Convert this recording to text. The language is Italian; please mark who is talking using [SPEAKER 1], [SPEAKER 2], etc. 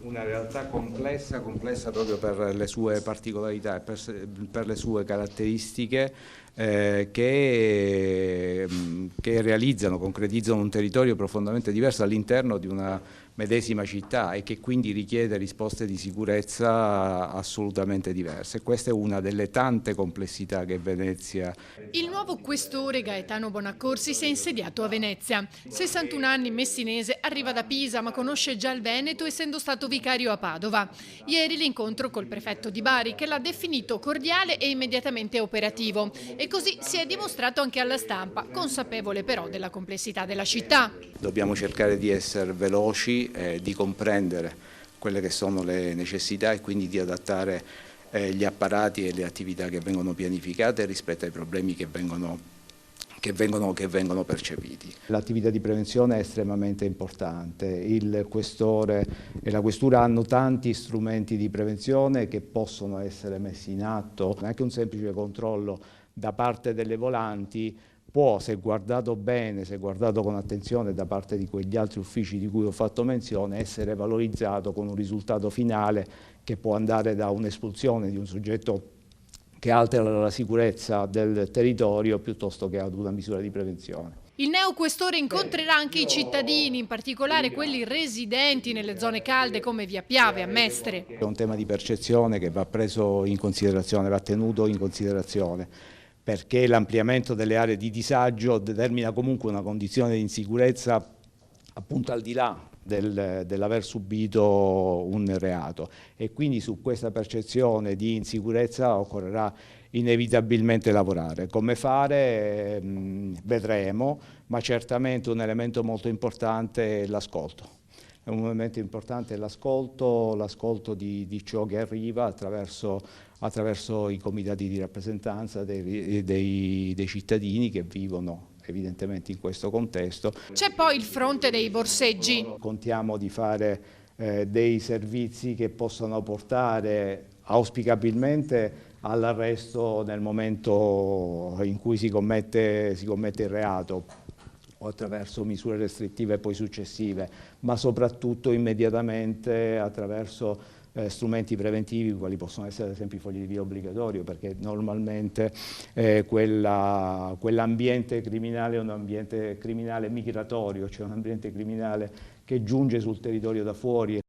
[SPEAKER 1] una realtà complessa proprio per le sue particolarità e per le sue caratteristiche che concretizzano un territorio profondamente diverso all'interno di una medesima città e che quindi richiede risposte di sicurezza assolutamente diverse. Questa è una delle tante complessità che Venezia.
[SPEAKER 2] Il nuovo questore Gaetano Bonaccorsi si è insediato a Venezia. 61 anni, messinese, arriva da Pisa ma conosce già il Veneto essendo stato vicario a Padova. Ieri l'incontro col prefetto di Bari che l'ha definito cordiale e immediatamente operativo e così si è dimostrato anche alla stampa, consapevole però della complessità della città.
[SPEAKER 1] Dobbiamo cercare di essere veloci, di comprendere quelle che sono le necessità e quindi di adattare gli apparati e le attività che vengono pianificate rispetto ai problemi che vengono percepiti. L'attività di prevenzione è estremamente importante, il questore e la questura hanno tanti strumenti di prevenzione che possono essere messi in atto, anche un semplice controllo da parte delle volanti può, se guardato bene, se guardato con attenzione da parte di quegli altri uffici di cui ho fatto menzione, essere valorizzato con un risultato finale che può andare da un'espulsione di un soggetto che altera la sicurezza del territorio piuttosto che ad una misura di prevenzione.
[SPEAKER 2] Il neoquestore incontrerà anche i cittadini, in particolare quelli residenti nelle zone calde come Via Piave a Mestre.
[SPEAKER 1] È un tema di percezione che va preso in considerazione, va tenuto in considerazione, perché l'ampliamento delle aree di disagio determina comunque una condizione di insicurezza appunto al di là dell'aver subito un reato e quindi su questa percezione di insicurezza occorrerà inevitabilmente lavorare. Come fare vedremo, ma certamente un elemento molto importante è l'ascolto. È un elemento importante l'ascolto di ciò che arriva attraverso i comitati di rappresentanza dei cittadini che vivono evidentemente in questo contesto.
[SPEAKER 2] C'è poi il fronte dei borseggi.
[SPEAKER 1] Contiamo di fare dei servizi che possano portare auspicabilmente all'arresto nel momento in cui si commette il reato o attraverso misure restrittive poi successive, ma soprattutto immediatamente attraverso strumenti preventivi, quali possono essere ad esempio i fogli di via obbligatorio, perché normalmente quell'ambiente criminale è un ambiente criminale migratorio, cioè un ambiente criminale che giunge sul territorio da fuori